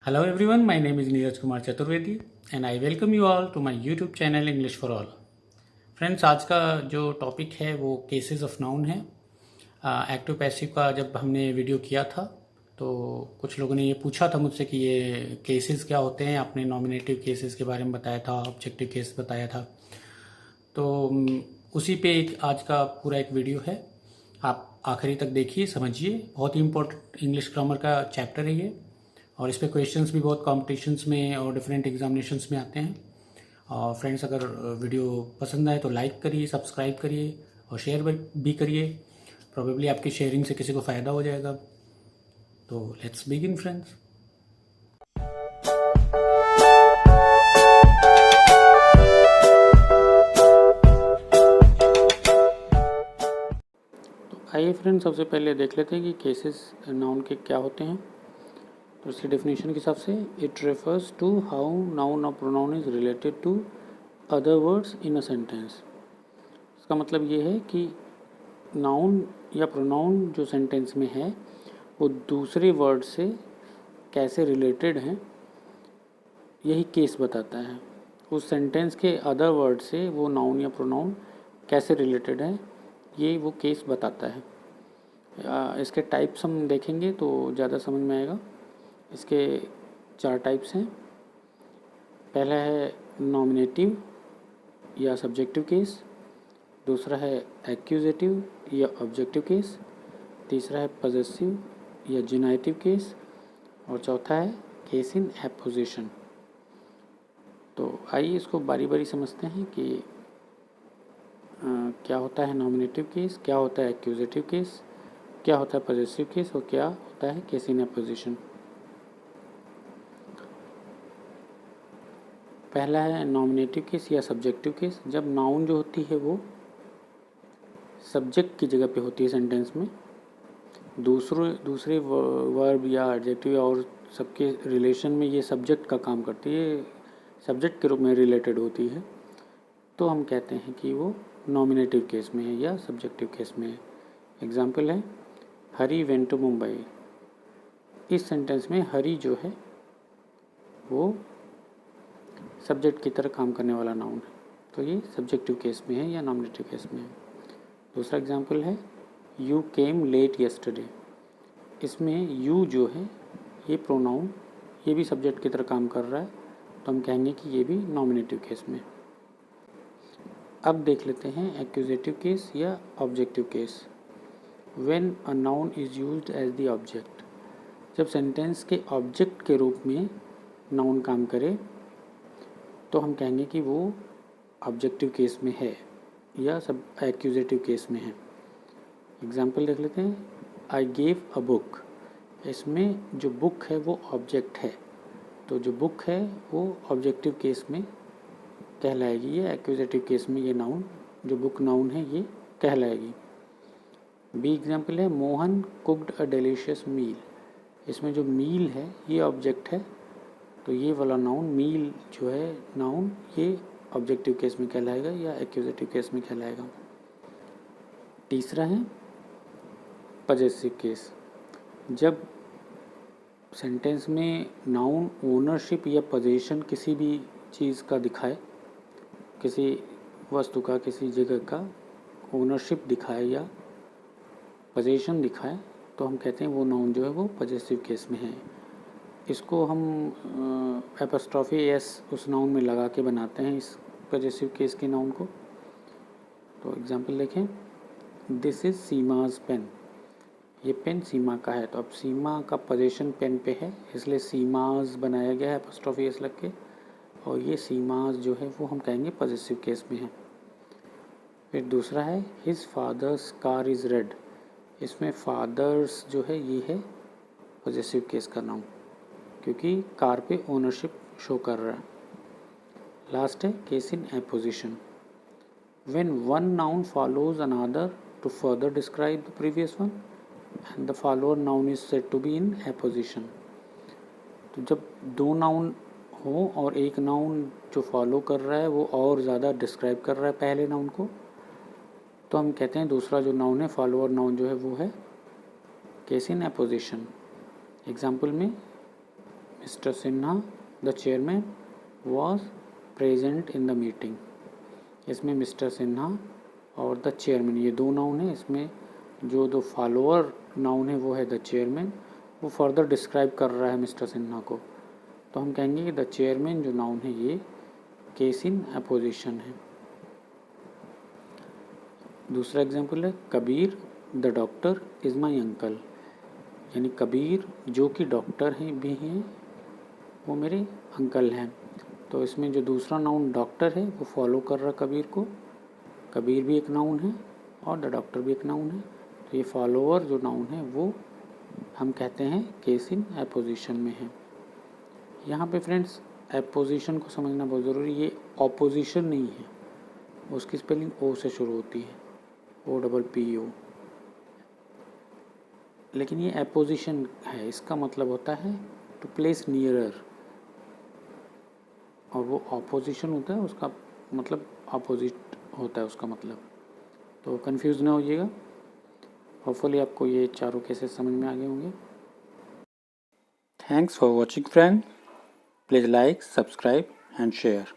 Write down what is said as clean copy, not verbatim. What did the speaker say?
Hello everyone, my name is Neeraj Kumar Chaturvedi and I welcome you all to my YouTube channel English for All. Friends, आज का जो topic है वो cases of noun है। Active passive का जब हमने वीडियो किया था तो कुछ लोगों ने ये पूछा था मुझसे कि ये केसेस क्या होते हैं। आपने नॉमिनेटिव केसेस के बारे में बताया था, ऑब्जेक्टिव केस बताया था, तो उसी पे एक आज का पूरा एक वीडियो है। आप आखिरी तक देखिए, समझिए। बहुत ही इम्पोर्टेंट इंग्लिश ग्रामर का चैप्टर है ये, और इस पे क्वेश्चंस भी बहुत कॉम्पिटिशन्स में और डिफरेंट एग्जामिनेशंस में आते हैं। और फ्रेंड्स, अगर वीडियो पसंद आए तो लाइक करिए, सब्सक्राइब करिए और शेयर भी करिए। प्रोबेबली आपकी शेयरिंग से किसी को फ़ायदा हो जाएगा। तो लेट्स बिगिन फ्रेंड्स। तो आइए फ्रेंड्स, सबसे पहले देख लेते हैं कि केसेस नाउन के क्या होते हैं। तो इसकी डेफिनेशन के हिसाब से, it refers to how noun और pronoun is related to other words in a sentence. इसका मतलब ये है कि नाउन या प्रोनाउन जो सेंटेंस में है वो दूसरे वर्ड से कैसे रिलेटेड हैं, यही केस बताता है। उस सेंटेंस के अदर वर्ड से वो नाउन या प्रोनाउन कैसे रिलेटेड है, ये वो केस बताता है। इसके टाइप्स हम देखेंगे तो ज़्यादा समझ में आएगा। इसके 4 टाइप्स हैं। पहला है नॉमिनेटिव या सब्जेक्टिव केस, दूसरा है एक्यूजेटिव या ऑब्जेक्टिव केस, तीसरा है पजेसिव या जिनाइटिव केस, और चौथा है केस इन एपोजिशन। तो आइए इसको बारी बारी समझते हैं कि क्या होता है नॉमिनेटिव केस, क्या होता है एक्यूजेटिव केस, क्या होता है पजेसिव केस और क्या होता है केस इन एपोजिशन। पहला है नॉमिनेटिव केस या सब्जेक्टिव केस। जब नाउन जो होती है वो सब्जेक्ट की जगह पे होती है सेंटेंस में, दूसरे वर्ब या एडजेक्टिव और सबके रिलेशन में ये सब्जेक्ट का काम करती है, सब्जेक्ट के रूप में रिलेटेड होती है, तो हम कहते हैं कि वो नॉमिनेटिव केस में है या सब्जेक्टिव केस में है। एग्जाम्पल है हरी वेंट टू मुंबई। इस सेंटेंस में हरी जो है वो सब्जेक्ट की तरह काम करने वाला नाउन है, तो ये सब्जेक्टिव केस में है या नॉमिनेटिव केस में है। दूसरा एग्जाम्पल है यू केम लेट यस्टरडे। इसमें यू जो है ये प्रोनाउन, ये भी सब्जेक्ट की तरह काम कर रहा है, तो हम कहेंगे कि ये भी नॉमिनेटिव केस में। अब देख लेते हैं एक्यूजेटिव केस या objective case. When a noun is used as the object. जब सेंटेंस के ऑब्जेक्ट के रूप में नाउन काम करे तो हम कहेंगे कि वो ऑब्जेक्टिव केस में है या सब एक्यूजेटिव केस में है। एग्जाम्पल देख लेते हैं आई गेव अ बुक। इसमें जो बुक है वो ऑब्जेक्ट है, तो जो बुक है वो ऑब्जेक्टिव केस में कहलाएगी या एक्यूजेटिव केस में ये नाउन, जो बुक नाउन है, ये कहलाएगी। बी एग्जाम्पल है मोहन कुक्ड अ डिलीशियस मील। इसमें जो मील है ये ऑब्जेक्ट है, तो ये वाला नाउन मील जो है नाउन, ये ऑब्जेक्टिव केस में कहलाएगा या एक्यूजेटिव केस में कहलाएगा। तीसरा है पजेसिव केस। जब सेंटेंस में नाउन ओनरशिप या पोजीशन किसी भी चीज़ का दिखाए, किसी वस्तु का, किसी जगह का ओनरशिप दिखाए या पोजीशन दिखाए, तो हम कहते हैं वो नाउन जो है वो पजेसिव केस में है। इसको हम एपोस्ट्रॉफी एस उस नाउन में लगा के बनाते हैं इस पजेसिव केस के नाउन को। तो एग्जांपल देखें दिस इज़ सीमाज पेन। ये पेन सीमा का है, तो अब सीमा का पोजीशन पेन पे है इसलिए सीमाज बनाया गया है एपोस्ट्रॉफी एस लग के, और ये सीमाज जो है वो हम कहेंगे पजेसिव केस में है। फिर दूसरा है his father's car is red. इसमें फादर्स जो है ये है पजेसिव केस का नाउन, क्योंकि कार पे ओनरशिप शो कर रहा है। लास्ट है case in apposition. When one noun follows another to further describe the previous one and the follower noun is said to be in apposition. तो जब दो नाउन हो और एक नाउन जो फॉलो कर रहा है वो और ज़्यादा डिस्क्राइब कर रहा है पहले नाउन को, तो हम कहते हैं दूसरा जो नाउन है, फॉलोअर नाउन जो है वो है केस इन एपोजिशन। एग्जाम्पल में mister Sinha the chairman was present in the meeting. इसमें मिस्टर सिन्हा और द चेयरमैन ये दो नाउन है। इसमें जो दो फॉलोअर नाउन है वो है द चेयरमैन, वो फर्दर डिस्क्राइब कर रहा है मिस्टर सिन्हा को। तो हम कहेंगे कि द चेयरमैन जो नाउन है ये केस इन अपोजिशन है। दूसरा एग्जाम्पल है Kabir the doctor is my uncle, यानी कबीर जो कि डॉक्टर हैं भी हैं वो मेरे अंकल हैं। तो इसमें जो दूसरा नाउन डॉक्टर है वो फॉलो कर रहा कबीर को। कबीर भी एक नाउन है और द डॉक्टर भी एक नाउन है। तो ये फॉलोअर जो नाउन है वो हम कहते हैं केस इन एपोजिशन में है। यहाँ पे फ्रेंड्स एपोजिशन को समझना बहुत ज़रूरी है। ये ऑपोजिशन नहीं है, उसकी स्पेलिंग ओ से शुरू होती है, OPPO, लेकिन ये एपोजिशन है। इसका मतलब होता है टू प्लेस नियरर, और वो ऑपोजिशन होता है उसका मतलब अपोजिट होता है उसका मतलब। तो कंफ्यूज ना होइएगा। होपफुली आपको ये चारों केसेस समझ में आ गए होंगे। Thanks for watching friend. Please like, subscribe and share.